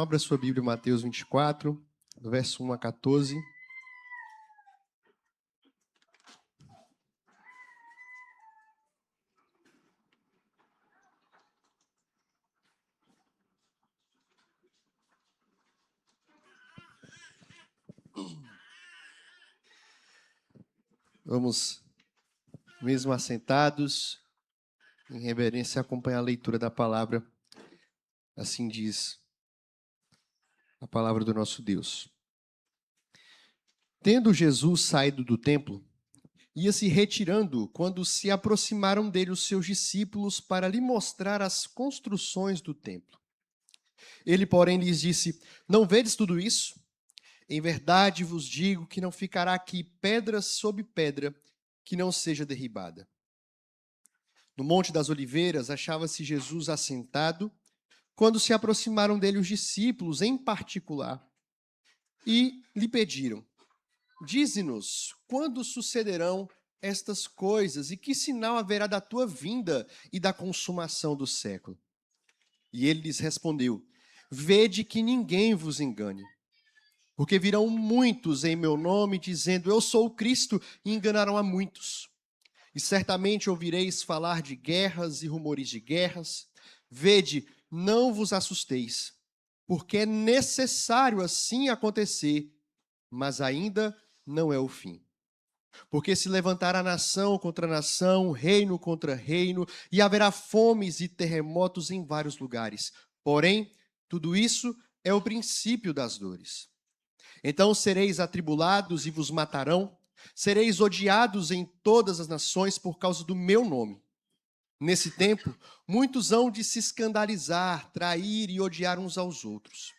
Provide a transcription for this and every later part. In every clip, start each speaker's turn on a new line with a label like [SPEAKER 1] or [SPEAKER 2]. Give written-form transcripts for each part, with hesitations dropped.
[SPEAKER 1] Abra sua Bíblia, Mateus 24, do verso 1 a 14. Vamos, mesmo assentados, em reverência, acompanhar a leitura da palavra. Assim diz a palavra do nosso Deus. Tendo Jesus saído do templo, ia se retirando quando se aproximaram dele os seus discípulos para lhe mostrar as construções do templo. Ele, porém, lhes disse: Não vedes tudo isso? Em verdade vos digo que não ficará aqui pedra sobre pedra que não seja derribada. No Monte das Oliveiras achava-se Jesus assentado, quando se aproximaram dele os discípulos em particular e lhe pediram: Dize-nos, quando sucederão estas coisas e que sinal haverá da tua vinda e da consumação do século? E ele lhes respondeu: Vede que ninguém vos engane. Porque virão muitos em meu nome, dizendo, eu sou o Cristo, e enganarão a muitos. E certamente ouvireis falar de guerras e rumores de guerras. Vede, não vos assusteis, porque é necessário assim acontecer, mas ainda não é o fim. Porque se levantará nação contra nação, reino contra reino, e haverá fomes e terremotos em vários lugares. Porém, tudo isso é o princípio das dores. Então sereis atribulados e vos matarão, sereis odiados em todas as nações por causa do meu nome. Nesse tempo, muitos hão de se escandalizar, trair e odiar uns aos outros.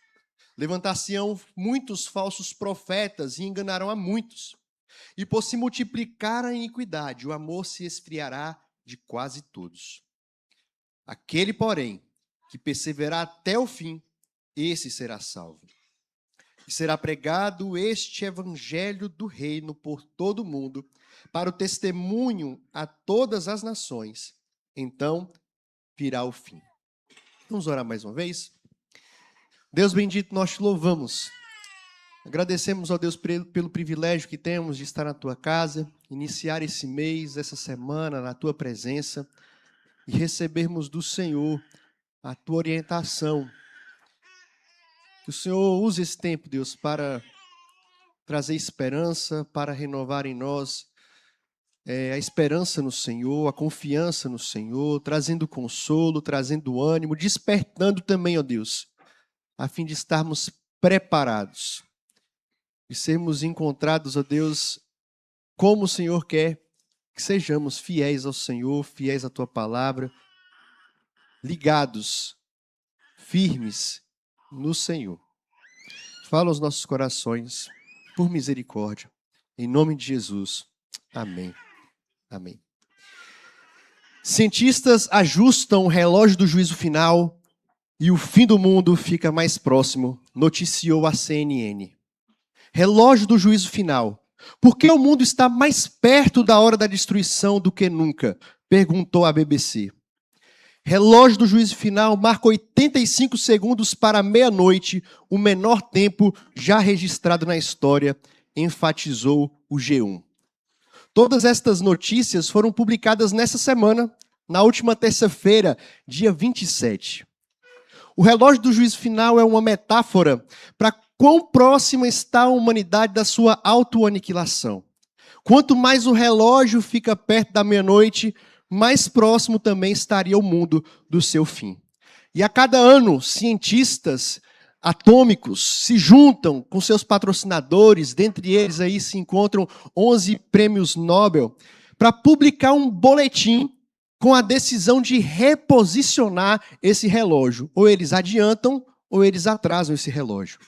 [SPEAKER 1] Levantar-se-ão muitos falsos profetas e enganarão a muitos. E por se multiplicar a iniquidade, o amor se esfriará de quase todos. Aquele, porém, que perseverar até o fim, esse será salvo. E será pregado este evangelho do reino por todo o mundo, para o testemunho a todas as nações. Então virá o fim. Vamos orar mais uma vez? Deus bendito, nós te louvamos. Agradecemos ao Deus pelo privilégio que temos de estar na tua casa, iniciar esse mês, essa semana, na tua presença e recebermos do Senhor a tua orientação. Que o Senhor use esse tempo, Deus, para trazer esperança, para renovar em nós a esperança no Senhor, a confiança no Senhor, trazendo consolo, trazendo ânimo, despertando também, ó Deus, a fim de estarmos preparados e sermos encontrados, ó Deus, como o Senhor quer que sejamos fiéis ao Senhor, fiéis à tua palavra, ligados, firmes no Senhor. Fala aos nossos corações, por misericórdia, em nome de Jesus. Amém. Amém. Cientistas ajustam o relógio do juízo final e o fim do mundo fica mais próximo, noticiou a CNN. Relógio do juízo final. Por que o mundo está mais perto da hora da destruição do que nunca? Perguntou a BBC. Relógio do juízo final marca 85 segundos para meia-noite, o menor tempo já registrado na história, enfatizou o G1. Todas estas notícias foram publicadas nessa semana, na última terça-feira, dia 27. O relógio do juízo final é uma metáfora para quão próxima está a humanidade da sua autoaniquilação. Quanto mais o relógio fica perto da meia-noite, mais próximo também estaria o mundo do seu fim. E a cada ano, cientistas atômicos se juntam com seus patrocinadores, dentre eles aí se encontram 11 prêmios Nobel, para publicar um boletim com a decisão de reposicionar esse relógio. Ou eles adiantam, ou eles atrasam esse relógio.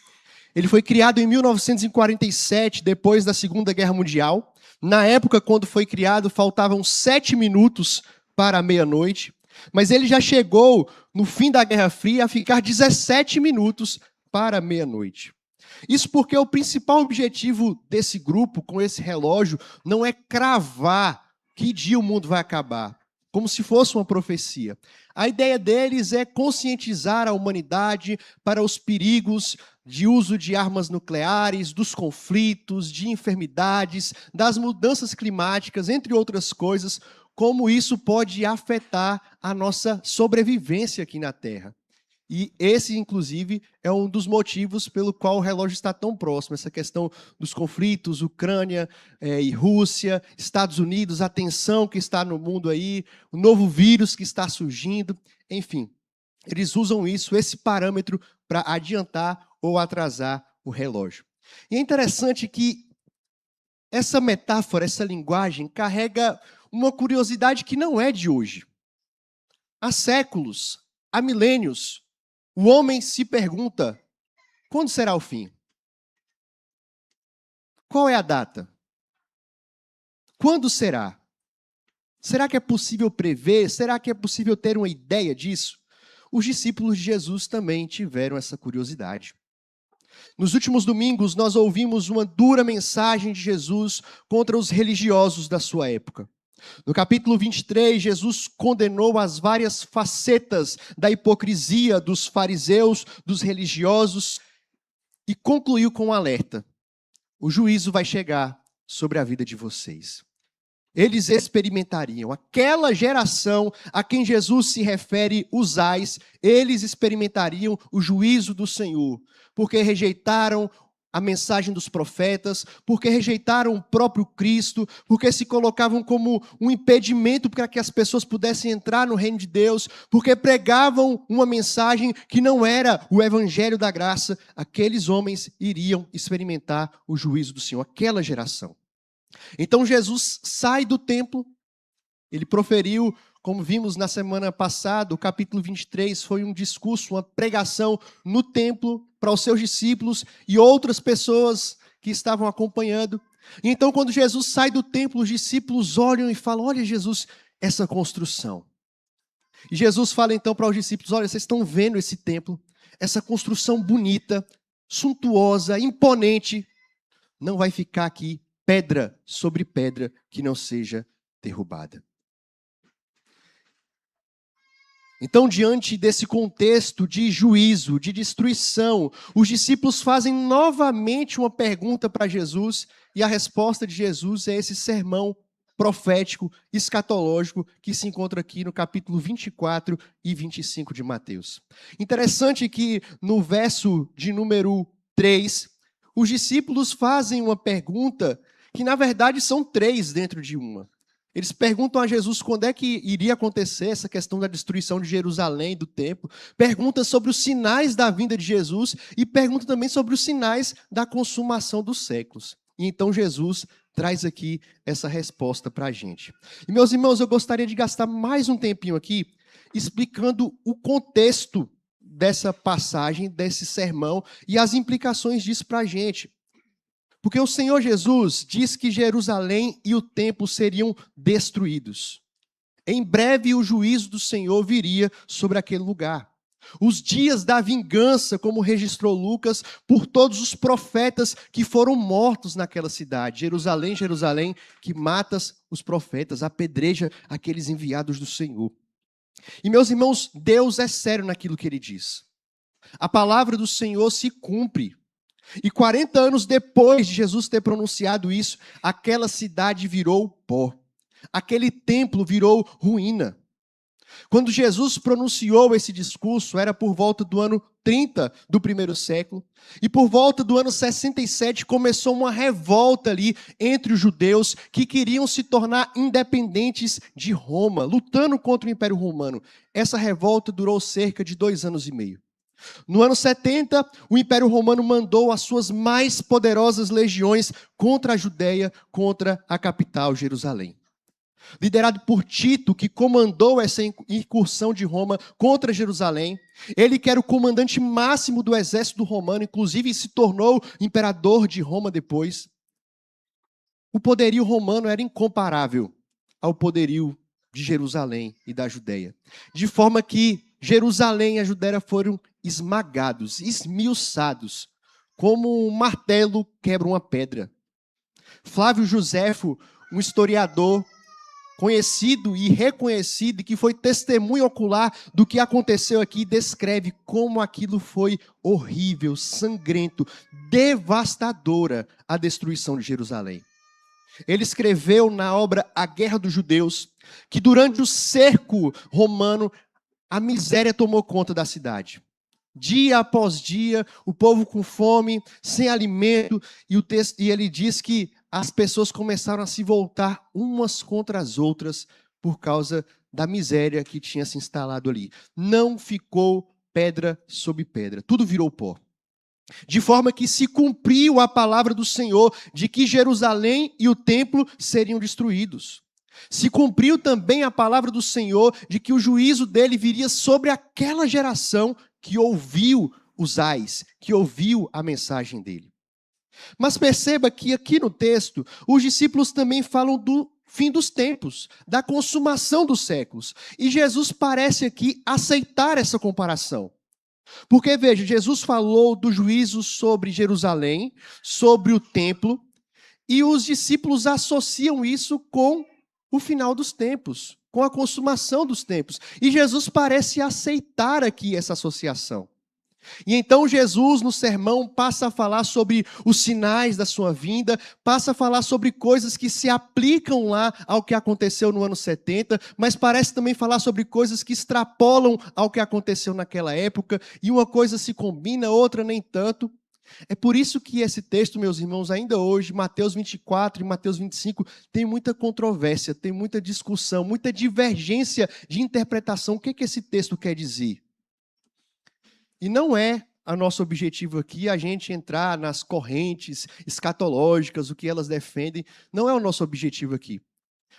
[SPEAKER 1] Ele foi criado em 1947, depois da Segunda Guerra Mundial. Na época, quando foi criado, faltavam 7 minutos para a meia-noite. Mas ele já chegou, no fim da Guerra Fria, a ficar 17 minutos para a meia-noite. Isso porque o principal objetivo desse grupo, com esse relógio, não é cravar que dia o mundo vai acabar. como se fosse uma profecia. A ideia deles é conscientizar a humanidade para os perigos de uso de armas nucleares, dos conflitos, de enfermidades, das mudanças climáticas, entre outras coisas, como isso pode afetar a nossa sobrevivência aqui na Terra. E esse, inclusive, é um dos motivos pelo qual o relógio está tão próximo. Essa questão dos conflitos, Ucrânia e Rússia, Estados Unidos, a tensão que está no mundo aí, o novo vírus que está surgindo, enfim. Eles usam isso, esse parâmetro, para adiantar ou atrasar o relógio. E é interessante que essa metáfora, essa linguagem, carrega uma curiosidade que não é de hoje. Há séculos, há milênios, o homem se pergunta: quando será o fim? Qual é a data? Quando será? Será que é possível prever? Será que é possível ter uma ideia disso? Os discípulos de Jesus também tiveram essa curiosidade. Nos últimos domingos, nós ouvimos uma dura mensagem de Jesus contra os religiosos da sua época. No capítulo 23, Jesus condenou as várias facetas da hipocrisia dos fariseus, dos religiosos, e concluiu com um alerta: o juízo vai chegar sobre a vida de vocês. Eles experimentariam, aquela geração a quem Jesus se refere, os ais, eles experimentariam o juízo do Senhor, porque rejeitaram a mensagem dos profetas, porque rejeitaram o próprio Cristo, porque se colocavam como um impedimento para que as pessoas pudessem entrar no reino de Deus, porque pregavam uma mensagem que não era o evangelho da graça. Aqueles homens iriam experimentar o juízo do Senhor, aquela geração. Então Jesus sai do templo, ele proferiu, como vimos na semana passada, o capítulo 23 foi um discurso, uma pregação no templo para os seus discípulos e outras pessoas que estavam acompanhando. E então, quando Jesus sai do templo, os discípulos olham e falam: olha, Jesus, essa construção. E Jesus fala então para os discípulos: olha, vocês estão vendo esse templo, essa construção bonita, suntuosa, imponente, não vai ficar aqui pedra sobre pedra que não seja derrubada. Então, diante desse contexto de juízo, de destruição, os discípulos fazem novamente uma pergunta para Jesus, e a resposta de Jesus é esse sermão profético, escatológico, que se encontra aqui no capítulo 24 e 25 de Mateus. Interessante que no verso de número 3, os discípulos fazem uma pergunta que, na verdade, são três dentro de uma. Eles perguntam a Jesus quando é que iria acontecer essa questão da destruição de Jerusalém, do templo. Perguntam sobre os sinais da vinda de Jesus e perguntam também sobre os sinais da consumação dos séculos. E então Jesus traz aqui essa resposta para a gente. E, meus irmãos, eu gostaria de gastar mais um tempinho aqui explicando o contexto dessa passagem, desse sermão e as implicações disso para a gente. Porque o Senhor Jesus diz que Jerusalém e o templo seriam destruídos. Em breve o juízo do Senhor viria sobre aquele lugar. Os dias da vingança, como registrou Lucas, por todos os profetas que foram mortos naquela cidade. Jerusalém, Jerusalém, que matas os profetas, apedreja aqueles enviados do Senhor. E, meus irmãos, Deus é sério naquilo que Ele diz. A palavra do Senhor se cumpre. E 40 anos depois de Jesus ter pronunciado isso, aquela cidade virou pó. Aquele templo virou ruína. Quando Jesus pronunciou esse discurso, era por volta do ano 30 do primeiro século. E por volta do ano 67 começou uma revolta ali entre os judeus que queriam se tornar independentes de Roma, lutando contra o Império Romano. Essa revolta durou cerca de 2 anos e meio. No ano 70, o Império Romano mandou as suas mais poderosas legiões contra a Judéia, contra a capital, Jerusalém. Liderado por Tito, que comandou essa incursão de Roma contra Jerusalém, ele que era o comandante máximo do exército romano, inclusive se tornou imperador de Roma depois. O poderio romano era incomparável ao poderio de Jerusalém e da Judéia. De forma que Jerusalém e a Judéia foram esmagados, esmiuçados, como um martelo quebra uma pedra. Flávio Joséfo, um historiador, conhecido e reconhecido, e que foi testemunho ocular do que aconteceu aqui, descreve como aquilo foi horrível, sangrento, devastadora a destruição de Jerusalém. Ele escreveu na obra A Guerra dos Judeus que durante o cerco romano a miséria tomou conta da cidade. Dia após dia, o povo com fome, sem alimento, e ele diz que as pessoas começaram a se voltar umas contra as outras por causa da miséria que tinha se instalado ali. Não ficou pedra sobre pedra, tudo virou pó. De forma que se cumpriu a palavra do Senhor de que Jerusalém e o templo seriam destruídos. Se cumpriu também a palavra do Senhor de que o juízo dele viria sobre aquela geração que ouviu os ais, que ouviu a mensagem dele. Mas perceba que aqui no texto, os discípulos também falam do fim dos tempos, da consumação dos séculos. E Jesus parece aqui aceitar essa comparação. Porque, veja, Jesus falou do juízo sobre Jerusalém, sobre o templo, e os discípulos associam isso com o final dos tempos, com a consumação dos tempos. E Jesus parece aceitar aqui essa associação. E então Jesus, no sermão, passa a falar sobre os sinais da sua vinda, passa a falar sobre coisas que se aplicam lá ao que aconteceu no ano 70, mas parece também falar sobre coisas que extrapolam ao que aconteceu naquela época, e uma coisa se combina, outra nem tanto. É por isso que esse texto, meus irmãos, ainda hoje, Mateus 24 e Mateus 25, tem muita controvérsia, tem muita discussão, muita divergência de interpretação. O que esse texto quer dizer? E não é o nosso objetivo aqui a gente entrar nas correntes escatológicas, o que elas defendem, não é o nosso objetivo aqui.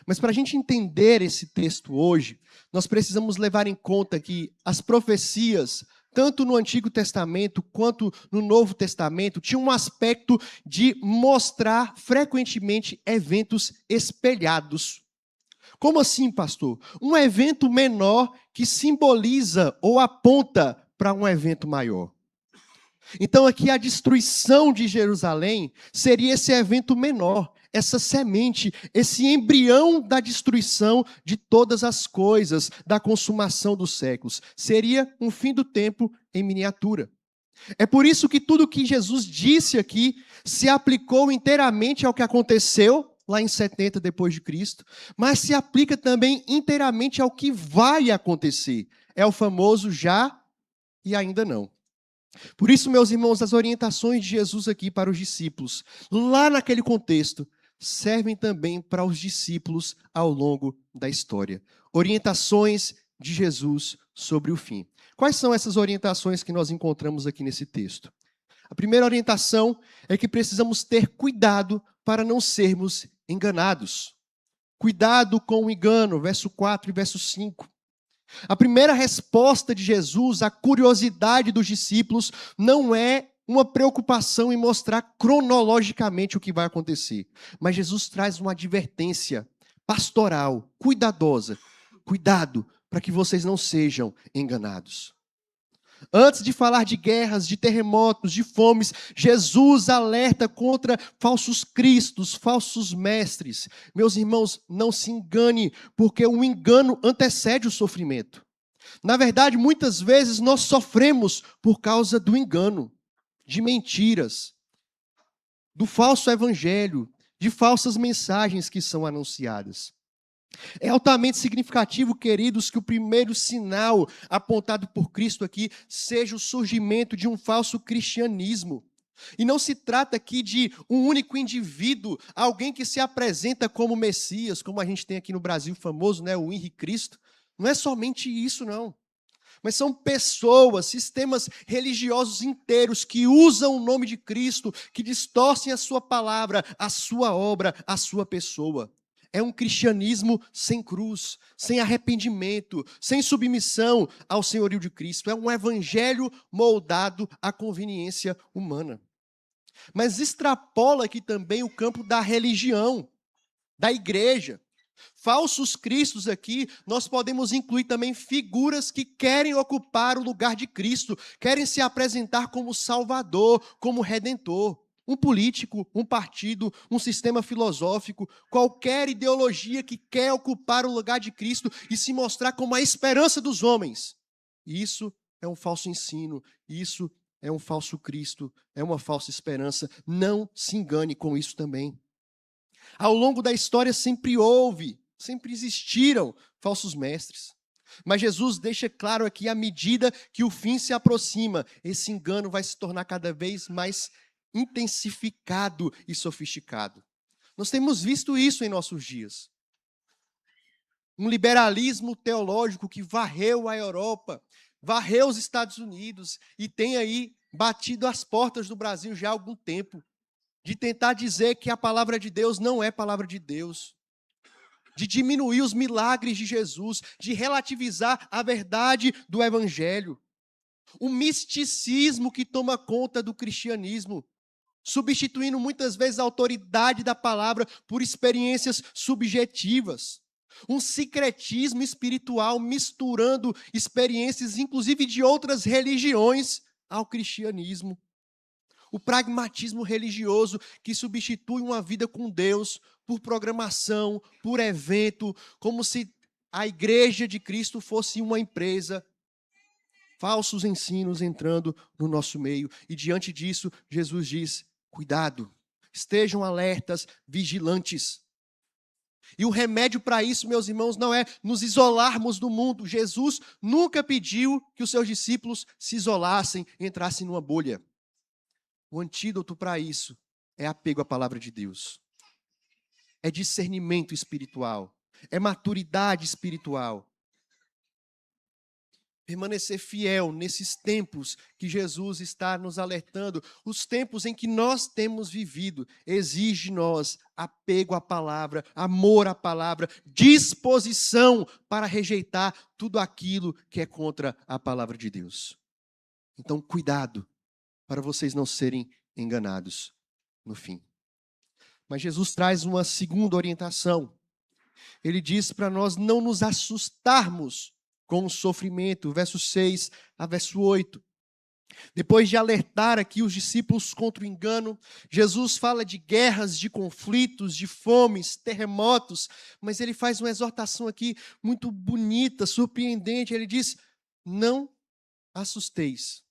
[SPEAKER 1] Mas para a gente entender esse texto hoje, nós precisamos levar em conta que as profecias, tanto no Antigo Testamento quanto no Novo Testamento, tinham um aspecto de mostrar frequentemente eventos espelhados. Como assim, pastor? Um evento menor que simboliza ou aponta para um evento maior. Então aqui a destruição de Jerusalém seria esse evento menor, essa semente, esse embrião da destruição de todas as coisas, da consumação dos séculos. Seria um fim do tempo em miniatura. É por isso que tudo que Jesus disse aqui se aplicou inteiramente ao que aconteceu lá em 70 depois de Cristo, mas se aplica também inteiramente ao que vai acontecer. É o famoso já e ainda não. Por isso, meus irmãos, as orientações de Jesus aqui para os discípulos, lá naquele contexto, servem também para os discípulos ao longo da história. Orientações de Jesus sobre o fim. Quais são essas orientações que nós encontramos aqui nesse texto? A primeira orientação é que precisamos ter cuidado para não sermos enganados. Cuidado com o engano, verso 4 e verso 5. A primeira resposta de Jesus à curiosidade dos discípulos não é uma preocupação em mostrar cronologicamente o que vai acontecer, mas Jesus traz uma advertência pastoral, cuidadosa. Cuidado para que vocês não sejam enganados. Antes de falar de guerras, de terremotos, de fomes, Jesus alerta contra falsos cristos, falsos mestres. Meus irmãos, não se engane, porque o engano antecede o sofrimento. Na verdade, muitas vezes nós sofremos por causa do engano, de mentiras, do falso evangelho, de falsas mensagens que são anunciadas. É altamente significativo, queridos, que o primeiro sinal apontado por Cristo aqui seja o surgimento de um falso cristianismo. E não se trata aqui de um único indivíduo, alguém que se apresenta como Messias, como a gente tem aqui no Brasil famoso, né, o Henrique Cristo. Não é somente isso, não. Mas são pessoas, sistemas religiosos inteiros que usam o nome de Cristo, que distorcem a sua palavra, a sua obra, a sua pessoa. É um cristianismo sem cruz, sem arrependimento, sem submissão ao senhorio de Cristo. É um evangelho moldado à conveniência humana. Mas extrapola aqui também o campo da religião, da igreja. Falsos cristos aqui, nós podemos incluir também figuras que querem ocupar o lugar de Cristo, querem se apresentar como Salvador, como Redentor. Um político, um partido, um sistema filosófico, qualquer ideologia que quer ocupar o lugar de Cristo e se mostrar como a esperança dos homens. Isso é um falso ensino, isso é um falso Cristo, é uma falsa esperança. Não se engane com isso também. Ao longo da história sempre houve, sempre existiram falsos mestres. Mas Jesus deixa claro aqui, à medida que o fim se aproxima, esse engano vai se tornar cada vez mais intensificado e sofisticado. Nós temos visto isso em nossos dias. Um liberalismo teológico que varreu a Europa, varreu os Estados Unidos e tem aí batido as portas do Brasil já há algum tempo, de tentar dizer que a palavra de Deus não é palavra de Deus, de diminuir os milagres de Jesus, de relativizar a verdade do Evangelho. O misticismo que toma conta do cristianismo, substituindo muitas vezes a autoridade da palavra por experiências subjetivas. Um sincretismo espiritual misturando experiências, inclusive de outras religiões, ao cristianismo. O pragmatismo religioso que substitui uma vida com Deus por programação, por evento, como se a igreja de Cristo fosse uma empresa. Falsos ensinos entrando no nosso meio. E diante disso, Jesus diz: cuidado, estejam alertas, vigilantes. E o remédio para isso, meus irmãos, não é nos isolarmos do mundo. Jesus nunca pediu que os seus discípulos se isolassem, entrassem numa bolha. O antídoto para isso é apego à palavra de Deus. É discernimento espiritual. É maturidade espiritual. Permanecer fiel nesses tempos que Jesus está nos alertando, os tempos em que nós temos vivido, exige de nós apego à palavra, amor à palavra, disposição para rejeitar tudo aquilo que é contra a palavra de Deus. Então, cuidado para vocês não serem enganados no fim. Mas Jesus traz uma segunda orientação. Ele diz para nós não nos assustarmos com o sofrimento, verso 6 a verso 8. Depois de alertar aqui os discípulos contra o engano, Jesus fala de guerras, de conflitos, de fomes, terremotos, mas ele faz uma exortação aqui muito bonita, surpreendente. Ele diz: não assusteis.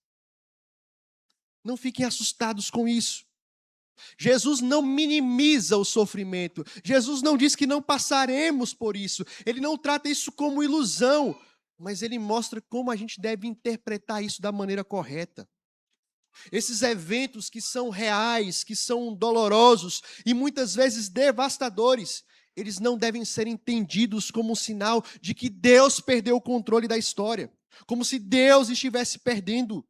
[SPEAKER 1] Não fiquem assustados com isso. Jesus não minimiza o sofrimento. Jesus não diz que não passaremos por isso. Ele não trata isso como ilusão, mas ele mostra como a gente deve interpretar isso da maneira correta. Esses eventos que são reais, que são dolorosos e muitas vezes devastadores, eles não devem ser entendidos como um sinal de que Deus perdeu o controle da história, como se Deus estivesse perdendo.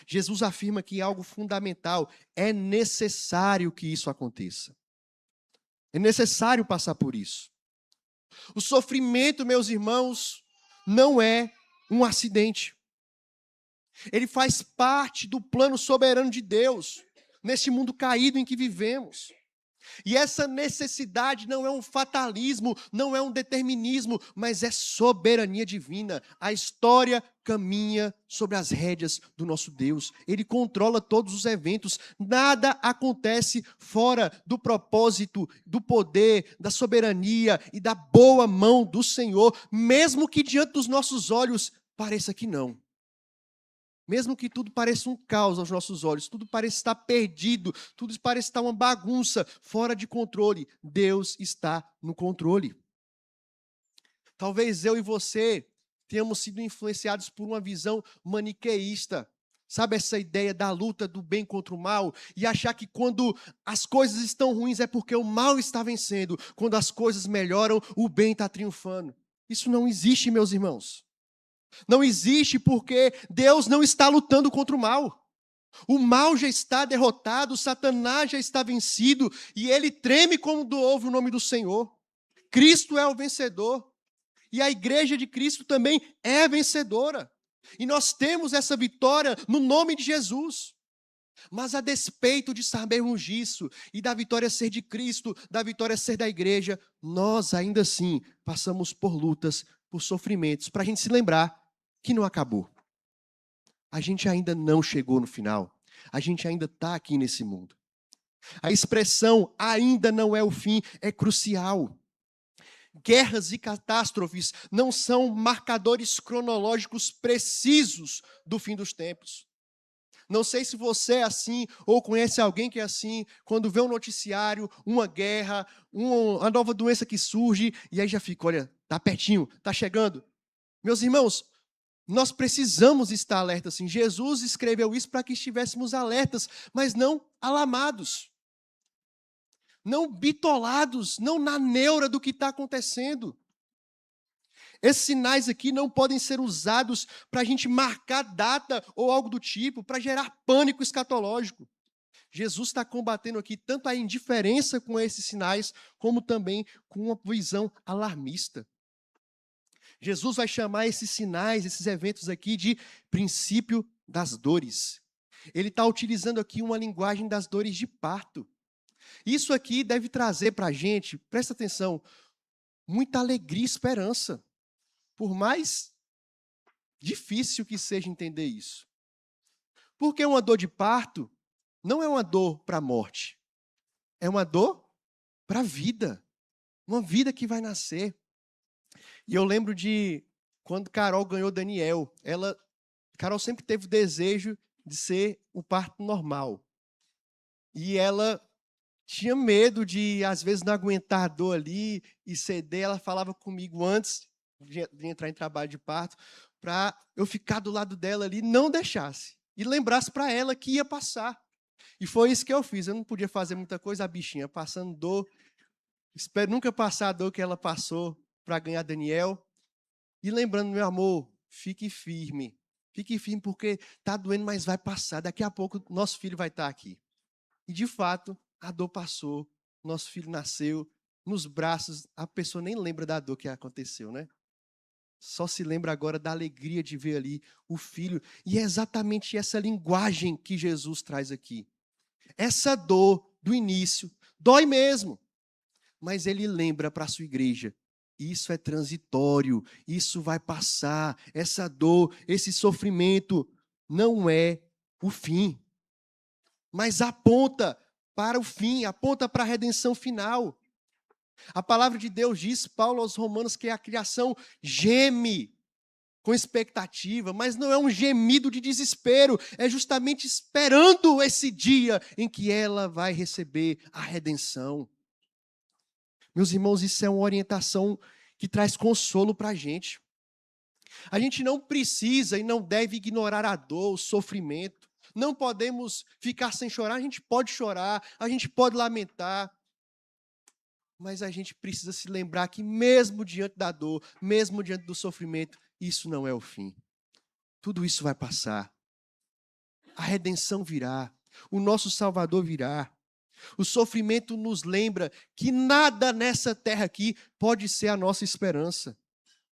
[SPEAKER 1] Jesus afirma que algo fundamental, é necessário que isso aconteça. É necessário passar por isso. O sofrimento, meus irmãos, não é um acidente. Ele faz parte do plano soberano de Deus, neste mundo caído em que vivemos. E essa necessidade não é um fatalismo, não é um determinismo, mas é soberania divina. A história caminha sobre as rédeas do nosso Deus. Ele controla todos os eventos. Nada acontece fora do propósito, do poder, da soberania e da boa mão do Senhor, mesmo que diante dos nossos olhos pareça que não. Mesmo que tudo pareça um caos aos nossos olhos, tudo pareça estar perdido, tudo pareça estar uma bagunça, fora de controle, Deus está no controle. Talvez eu e você tenhamos sido influenciados por uma visão maniqueísta. Sabe essa ideia da luta do bem contra o mal? E achar que quando as coisas estão ruins é porque o mal está vencendo. Quando as coisas melhoram, o bem está triunfando. Isso não existe, meus irmãos. Não existe porque Deus não está lutando contra o mal. O mal já está derrotado, Satanás já está vencido e ele treme quando ouve o nome do Senhor. Cristo é o vencedor e a igreja de Cristo também é vencedora. E nós temos essa vitória no nome de Jesus. Mas a despeito de sabermos disso e da vitória ser de Cristo, da vitória ser da igreja, nós ainda assim passamos por lutas, por sofrimentos, para a gente se lembrar que não acabou. A gente ainda não chegou no final. a gente ainda está aqui nesse mundo. A expressão ainda não é o fim é crucial. Guerras e catástrofes não são marcadores cronológicos precisos do fim dos tempos. Não sei se você é assim ou conhece alguém que é assim, quando vê um noticiário, uma guerra, uma nova doença que surge, e aí já fica, olha, está pertinho, está chegando. Meus irmãos, nós precisamos estar alertas assim. Jesus escreveu isso para que estivéssemos alertas, mas não alamados. Não bitolados, não na neura do que está acontecendo. Esses sinais aqui não podem ser usados para a gente marcar data ou algo do tipo, para gerar pânico escatológico. Jesus está combatendo aqui tanto a indiferença com esses sinais, como também com uma visão alarmista. Jesus vai chamar esses sinais, esses eventos aqui de princípio das dores. Ele está utilizando aqui uma linguagem das dores de parto. Isso aqui deve trazer para a gente, presta atenção, muita alegria e esperança. Por mais difícil que seja entender isso. Porque uma dor de parto não é uma dor para a morte. É uma dor para a vida. Uma vida que vai nascer. E eu lembro de quando Carol ganhou Daniel. Carol sempre teve o desejo de ser o parto normal. E ela tinha medo de, às vezes, não aguentar a dor ali e ceder. Ela falava comigo antes de entrar em trabalho de parto, para eu ficar do lado dela ali, não deixasse. E lembrasse para ela que ia passar. E foi isso que eu fiz. Eu não podia fazer muita coisa, a bichinha passando dor. Espero nunca passar a dor que ela passou para ganhar Daniel. E lembrando, meu amor, fique firme. Fique firme porque está doendo, mas vai passar. Daqui a pouco nosso filho vai estar aqui. E de fato, a dor passou. Nosso filho nasceu nos braços. A pessoa nem lembra da dor que aconteceu, né? Só se lembra agora da alegria de ver ali o filho. E é exatamente essa linguagem que Jesus traz aqui. Essa dor do início dói mesmo. Mas ele lembra para a sua igreja. Isso é transitório. Isso vai passar. Essa dor, esse sofrimento não é o fim. Mas aponta para o fim. Aponta para a redenção final. A palavra de Deus diz, Paulo aos Romanos, que a criação geme com expectativa, mas não é um gemido de desespero, é justamente esperando esse dia em que ela vai receber a redenção. Meus irmãos, isso é uma orientação que traz consolo para a gente. A gente não precisa e não deve ignorar a dor, o sofrimento. Não podemos ficar sem chorar, a gente pode chorar, a gente pode lamentar. Mas a gente precisa se lembrar que mesmo diante da dor, mesmo diante do sofrimento, isso não é o fim. Tudo isso vai passar. A redenção virá. O nosso Salvador virá. O sofrimento nos lembra que nada nessa terra aqui pode ser a nossa esperança.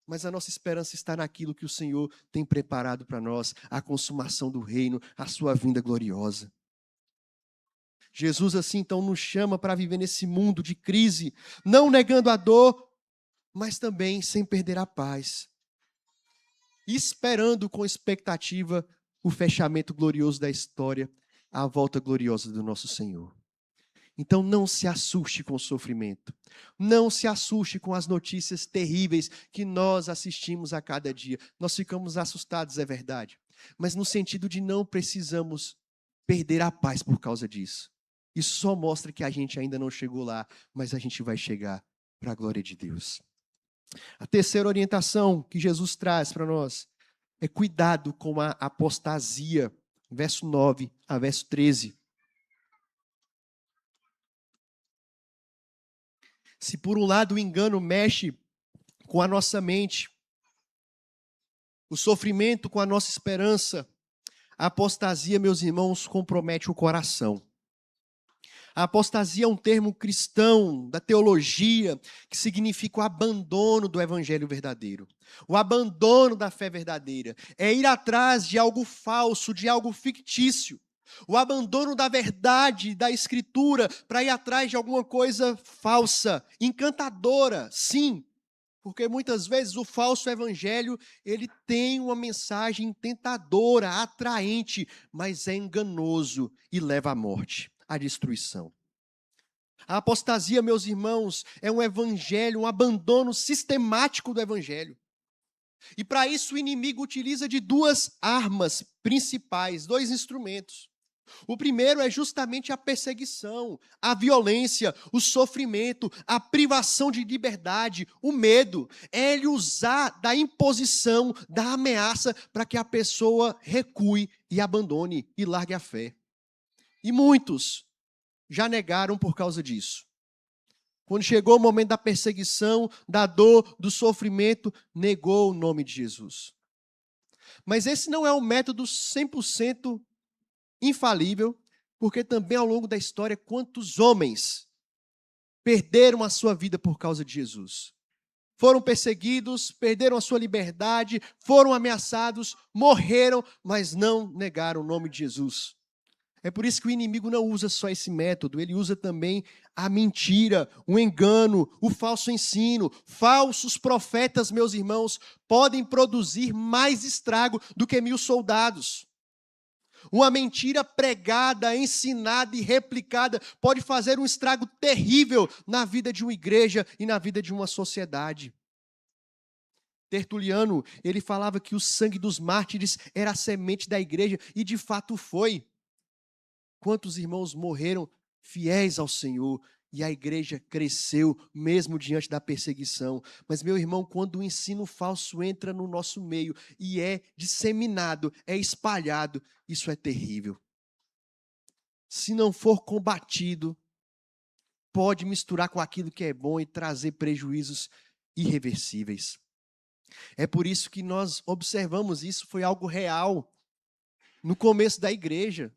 [SPEAKER 1] Mas a nossa esperança está naquilo que o Senhor tem preparado para nós, a consumação do reino, a sua vinda gloriosa. Jesus, assim, então, nos chama para viver nesse mundo de crise, não negando a dor, mas também sem perder a paz. Esperando com expectativa o fechamento glorioso da história, a volta gloriosa do nosso Senhor. Então, não se assuste com o sofrimento. Não se assuste com as notícias terríveis que nós assistimos a cada dia. Nós ficamos assustados, é verdade. Mas no sentido de não precisamos perder a paz por causa disso. Isso só mostra que a gente ainda não chegou lá, mas a gente vai chegar para a glória de Deus. A terceira orientação que Jesus traz para nós é cuidado com a apostasia. Verso 9 a verso 13. Se por um lado o engano mexe com a nossa mente, o sofrimento com a nossa esperança, a apostasia, meus irmãos, compromete o coração. A apostasia é um termo cristão da teologia que significa o abandono do evangelho verdadeiro. O abandono da fé verdadeira. É ir atrás de algo falso, de algo fictício. O abandono da verdade, da escritura, para ir atrás de alguma coisa falsa, encantadora, sim, Porque muitas vezes o falso evangelho, ele tem uma mensagem tentadora, atraente, mas é enganoso e leva à morte, à destruição. A apostasia, meus irmãos, é um evangelho, um abandono sistemático do evangelho. E para isso o inimigo utiliza de duas armas principais, dois instrumentos. O primeiro é justamente a perseguição, a violência, o sofrimento, a privação de liberdade, o medo. É ele usar da imposição, da ameaça, para que a pessoa recue e abandone e largue a fé. E muitos já negaram por causa disso. Quando chegou o momento da perseguição, da dor, do sofrimento, negou o nome de Jesus. Mas esse não é um método 100% infalível, porque também ao longo da história, quantos homens perderam a sua vida por causa de Jesus? Foram perseguidos, perderam a sua liberdade, foram ameaçados, morreram, mas não negaram o nome de Jesus. É por isso que o inimigo não usa só esse método, ele usa também a mentira, o engano, o falso ensino. Falsos profetas, meus irmãos, podem produzir mais estrago do que 1000 soldados. Uma mentira pregada, ensinada e replicada pode fazer um estrago terrível na vida de uma igreja e na vida de uma sociedade. Tertuliano, ele falava que o sangue dos mártires era a semente da igreja, e de fato foi. Quantos irmãos morreram fiéis ao Senhor e a igreja cresceu mesmo diante da perseguição. Mas, meu irmão, quando o ensino falso entra no nosso meio e é disseminado, é espalhado, isso é terrível. Se não for combatido, pode misturar com aquilo que é bom e trazer prejuízos irreversíveis. É por isso que nós observamos isso, foi algo real no começo da igreja.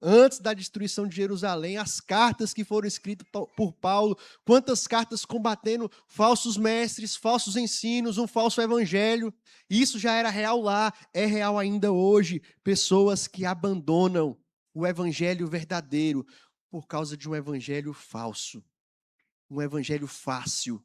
[SPEAKER 1] Antes da destruição de Jerusalém, as cartas que foram escritas por Paulo, quantas cartas combatendo falsos mestres, falsos ensinos, um falso evangelho. Isso já era real lá, é real ainda hoje. Pessoas que abandonam o evangelho verdadeiro por causa de um evangelho falso, um evangelho fácil,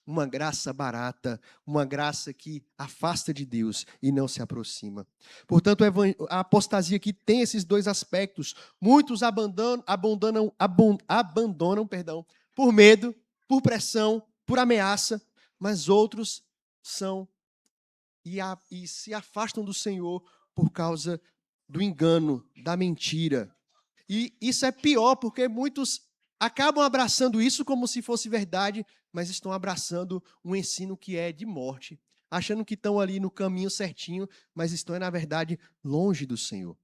[SPEAKER 1] uma graça barata, uma graça que afasta de Deus e não se aproxima. Portanto, a apostasia aqui tem esses dois aspectos. Muitos abandonam por medo, por pressão, por ameaça, mas outros são e se afastam do Senhor por causa do engano, da mentira. E isso é pior porque muitos acabam abraçando isso como se fosse verdade, mas estão abraçando um ensino que é de morte, achando que estão ali no caminho certinho, mas estão, na verdade, longe do Senhor.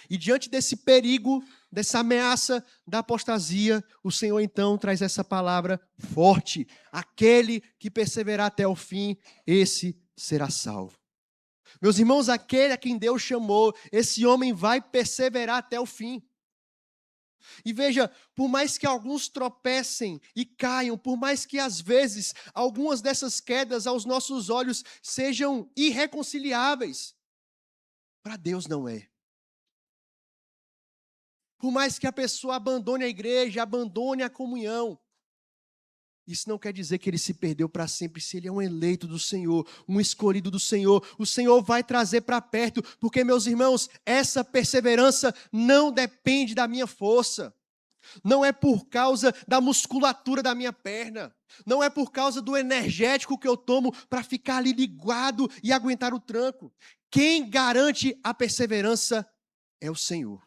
[SPEAKER 1] E diante desse perigo, dessa ameaça da apostasia, o Senhor então traz essa palavra forte: aquele que perseverar até o fim, esse será salvo. Meus irmãos, aquele a quem Deus chamou, esse homem vai perseverar até o fim. E veja, por mais que alguns tropecem e caiam, por mais que às vezes algumas dessas quedas aos nossos olhos sejam irreconciliáveis, para Deus não é. Por mais que a pessoa abandone a igreja, abandone a comunhão, isso não quer dizer que ele se perdeu para sempre. Se ele é um eleito do Senhor, um escolhido do Senhor, o Senhor vai trazer para perto, porque, meus irmãos, essa perseverança não depende da minha força, não é por causa da musculatura da minha perna, não é por causa do energético que eu tomo para ficar ali ligado e aguentar o tranco. Quem garante a perseverança é o Senhor.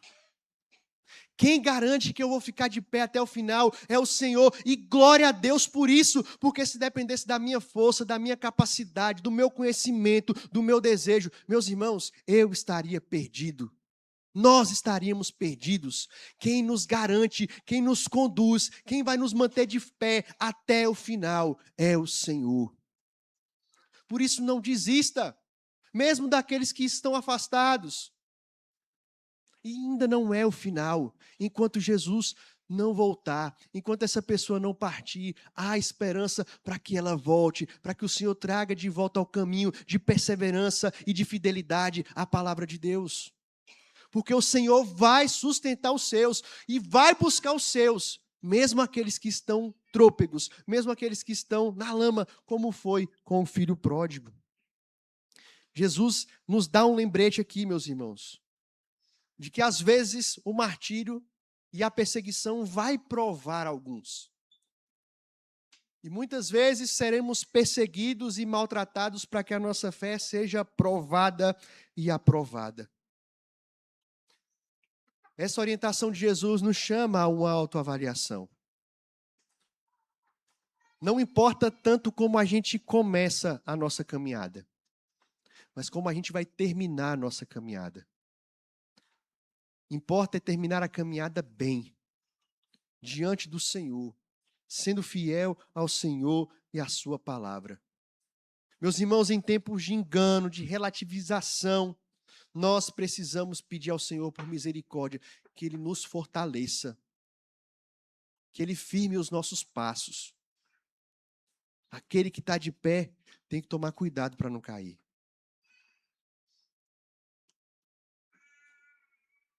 [SPEAKER 1] Quem garante que eu vou ficar de pé até o final é o Senhor. E glória a Deus por isso, porque se dependesse da minha força, da minha capacidade, do meu conhecimento, do meu desejo, meus irmãos, eu estaria perdido. Nós estaríamos perdidos. Quem nos garante, quem nos conduz, quem vai nos manter de pé até o final é o Senhor. Por isso não desista, mesmo daqueles que estão afastados. E ainda não é o final. Enquanto Jesus não voltar, enquanto essa pessoa não partir, há esperança para que ela volte, para que o Senhor traga de volta ao caminho de perseverança e de fidelidade à palavra de Deus. Porque o Senhor vai sustentar os seus e vai buscar os seus, mesmo aqueles que estão trôpegos, mesmo aqueles que estão na lama, como foi com o filho pródigo. Jesus nos dá um lembrete aqui, meus irmãos, de que às vezes o martírio e a perseguição vai provar alguns. E muitas vezes seremos perseguidos e maltratados para que a nossa fé seja provada e aprovada. Essa orientação de Jesus nos chama a uma autoavaliação. Não importa tanto como a gente começa a nossa caminhada, mas como a gente vai terminar a nossa caminhada. Importa é terminar a caminhada bem, diante do Senhor, sendo fiel ao Senhor e à sua palavra. Meus irmãos, em tempos de engano, de relativização, nós precisamos pedir ao Senhor por misericórdia, que Ele nos fortaleça, que Ele firme os nossos passos. Aquele que está de pé tem que tomar cuidado para não cair.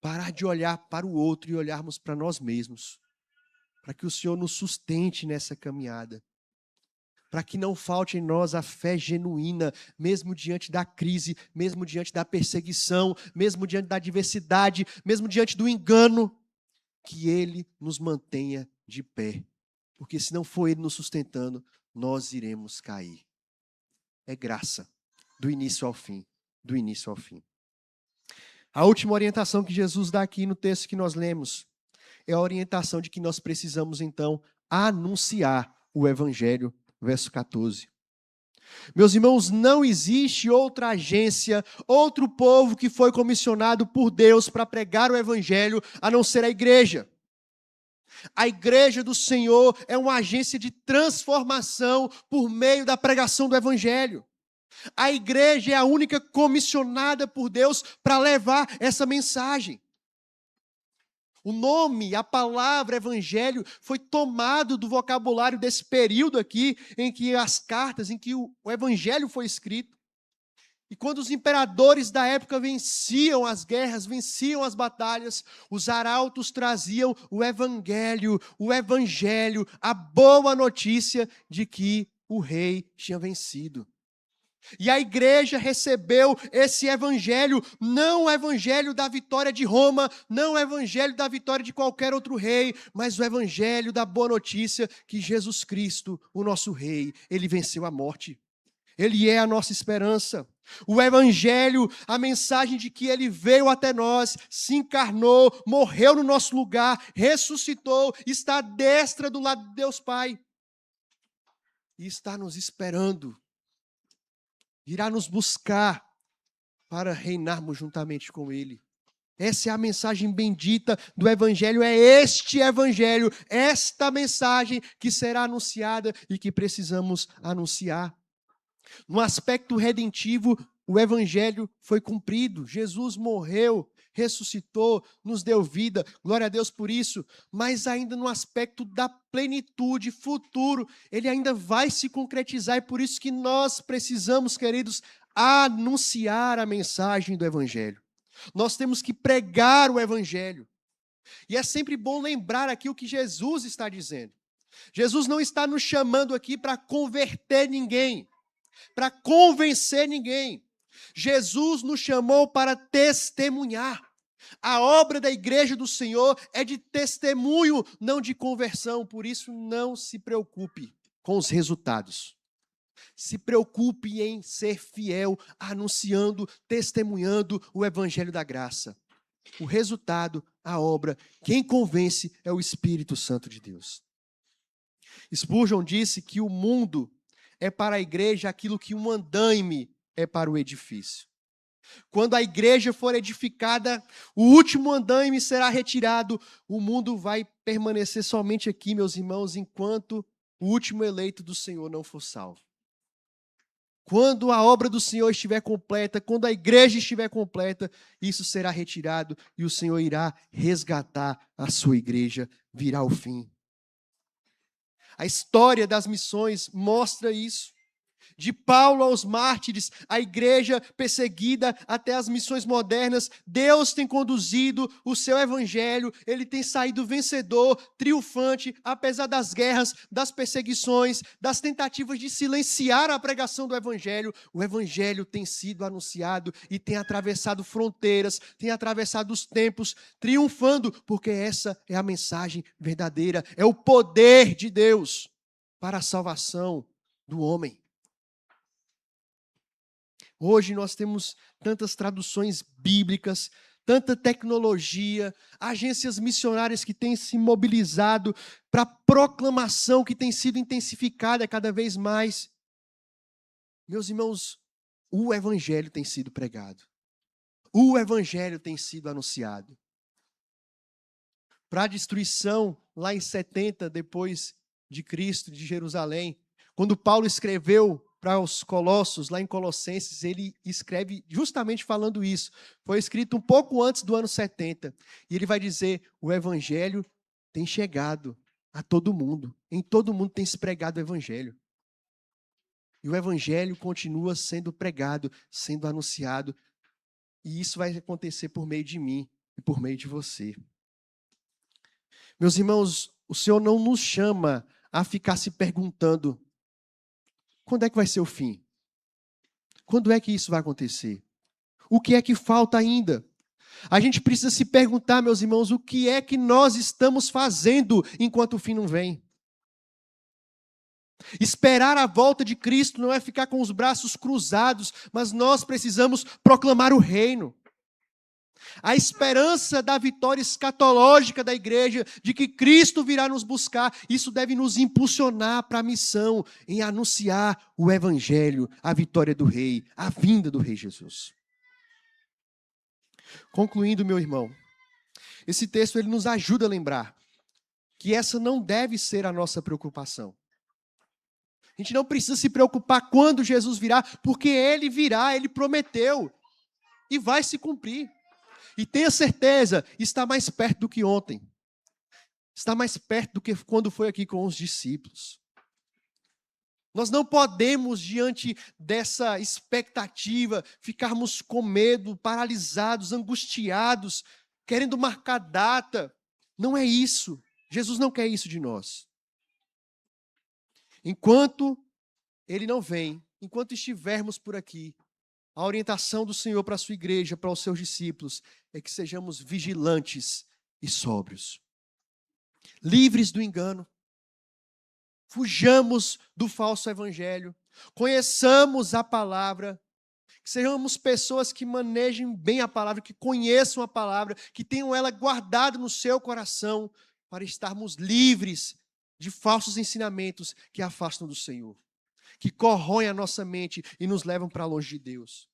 [SPEAKER 1] Parar de olhar para o outro e olharmos para nós mesmos, para que o Senhor nos sustente nessa caminhada, para que não falte em nós a fé genuína, mesmo diante da crise, mesmo diante da perseguição, mesmo diante da adversidade, mesmo diante do engano, que Ele nos mantenha de pé, porque se não for Ele nos sustentando, nós iremos cair. É graça, do início ao fim, do início ao fim. A última orientação que Jesus dá aqui no texto que nós lemos é a orientação de que nós precisamos, então, anunciar o Evangelho, verso 14. Meus irmãos, não existe outra agência, outro povo que foi comissionado por Deus para pregar o Evangelho, a não ser a igreja. A igreja do Senhor é uma agência de transformação por meio da pregação do Evangelho. A igreja é a única comissionada por Deus para levar essa mensagem. O nome, a palavra evangelho foi tomado do vocabulário desse período aqui, em que as cartas, em que o evangelho foi escrito. E quando os imperadores da época venciam as guerras, venciam as batalhas, os arautos traziam o evangelho, a boa notícia de que o rei tinha vencido. E a igreja recebeu esse evangelho, não o evangelho da vitória de Roma, não o evangelho da vitória de qualquer outro rei, mas o evangelho da boa notícia que Jesus Cristo, o nosso rei, ele venceu a morte. Ele é a nossa esperança. O evangelho, a mensagem de que ele veio até nós, se encarnou, morreu no nosso lugar, ressuscitou, está à destra do lado de Deus Pai. E está nos esperando. Irá nos buscar para reinarmos juntamente com Ele. Essa é a mensagem bendita do Evangelho, é este Evangelho, esta mensagem que será anunciada e que precisamos anunciar. No aspecto redentivo, o Evangelho foi cumprido, Jesus morreu, ressuscitou, nos deu vida, glória a Deus por isso, mas ainda no aspecto da plenitude futuro, ele ainda vai se concretizar, e por isso que nós precisamos, queridos, anunciar a mensagem do Evangelho. Nós temos que pregar o Evangelho. E é sempre bom lembrar aqui o que Jesus está dizendo. Jesus não está nos chamando aqui para converter ninguém, para convencer ninguém. Jesus nos chamou para testemunhar. A obra da igreja do Senhor é de testemunho, não de conversão. Por isso, não se preocupe com os resultados. Se preocupe em ser fiel, anunciando, testemunhando o evangelho da graça. O resultado, a obra, quem convence é o Espírito Santo de Deus. Spurgeon disse que o mundo é para a igreja aquilo que um andaime é para o edifício. Quando a igreja for edificada, o último andaime será retirado, o mundo vai permanecer somente aqui, meus irmãos, enquanto o último eleito do Senhor não for salvo. Quando a obra do Senhor estiver completa, quando a igreja estiver completa, isso será retirado e o Senhor irá resgatar a sua igreja, virá o fim. A história das missões mostra isso. De Paulo aos mártires, a igreja perseguida até as missões modernas, Deus tem conduzido o seu evangelho, ele tem saído vencedor, triunfante, apesar das guerras, das perseguições, das tentativas de silenciar a pregação do evangelho. O evangelho tem sido anunciado e tem atravessado fronteiras, tem atravessado os tempos, triunfando, porque essa é a mensagem verdadeira, é o poder de Deus para a salvação do homem. Hoje nós temos tantas traduções bíblicas, tanta tecnologia, agências missionárias que têm se mobilizado para a proclamação que tem sido intensificada cada vez mais. Meus irmãos, o evangelho tem sido pregado. O evangelho tem sido anunciado. Para a destruição, lá em 70 depois de Cristo, de Jerusalém, quando Paulo escreveu para os Colossos, lá em Colossenses, ele escreve justamente falando isso. Foi escrito um pouco antes do ano 70. E ele vai dizer, o evangelho tem chegado a todo mundo. Em todo mundo tem se pregado o evangelho. E o evangelho continua sendo pregado, sendo anunciado. E isso vai acontecer por meio de mim e por meio de você. Meus irmãos, o Senhor não nos chama a ficar se perguntando, quando é que vai ser o fim? Quando é que isso vai acontecer? O que é que falta ainda? A gente precisa se perguntar, meus irmãos, o que é que nós estamos fazendo enquanto o fim não vem? Esperar a volta de Cristo não é ficar com os braços cruzados, mas nós precisamos proclamar o reino. A esperança da vitória escatológica da igreja, de que Cristo virá nos buscar, isso deve nos impulsionar para a missão em anunciar o evangelho, a vitória do rei, a vinda do rei Jesus. Concluindo, meu irmão, esse texto ele nos ajuda a lembrar que essa não deve ser a nossa preocupação. A gente não precisa se preocupar quando Jesus virá, porque ele virá, ele prometeu e vai se cumprir. E tenha certeza, está mais perto do que ontem. Está mais perto do que quando foi aqui com os discípulos. Nós não podemos, diante dessa expectativa, ficarmos com medo, paralisados, angustiados, querendo marcar data. Não é isso. Jesus não quer isso de nós. Enquanto ele não vem, enquanto estivermos por aqui, a orientação do Senhor para a sua igreja, para os seus discípulos, é que sejamos vigilantes e sóbrios. Livres do engano. Fujamos do falso evangelho. Conheçamos a palavra. Que sejamos pessoas que manejem bem a palavra, que conheçam a palavra, que tenham ela guardada no seu coração, para estarmos livres de falsos ensinamentos que afastam do Senhor, que corroem a nossa mente e nos levam para longe de Deus.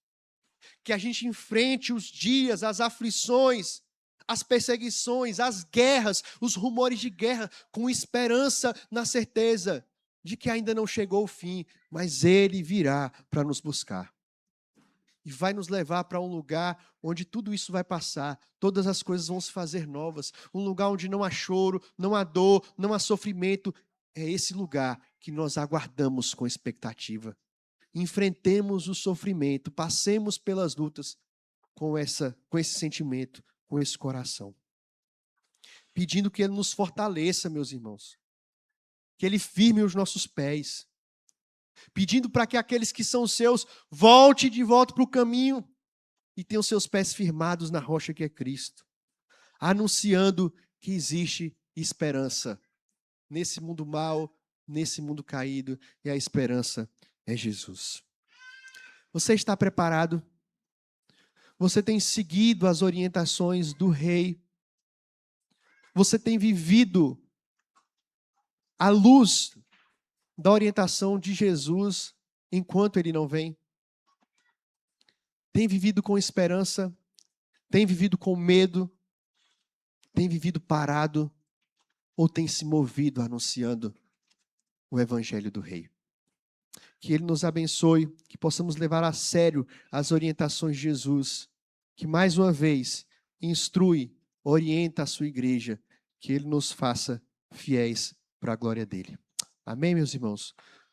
[SPEAKER 1] Que a gente enfrente os dias, as aflições, as perseguições, as guerras, os rumores de guerra, com esperança na certeza de que ainda não chegou o fim, mas Ele virá para nos buscar. E vai nos levar para um lugar onde tudo isso vai passar, todas as coisas vão se fazer novas, um lugar onde não há choro, não há dor, não há sofrimento. É esse lugar que nós aguardamos com expectativa. Enfrentemos o sofrimento, passemos pelas lutas com esse sentimento, com esse coração. Pedindo que Ele nos fortaleça, meus irmãos. Que Ele firme os nossos pés. Pedindo para que aqueles que são seus voltem de volta para o caminho e tenham seus pés firmados na rocha que é Cristo. Anunciando que existe esperança nesse mundo mau, nesse mundo caído, e a esperança é Jesus. Você está preparado? Você tem seguido as orientações do Rei? Você tem vivido à luz da orientação de Jesus enquanto Ele não vem? Tem vivido com esperança? Tem vivido com medo? Tem vivido parado? Ou tem se movido anunciando o Evangelho do Rei? Que Ele nos abençoe, que possamos levar a sério as orientações de Jesus, que mais uma vez instrui, orienta a sua igreja, que Ele nos faça fiéis para a glória dEle. Amém, meus irmãos?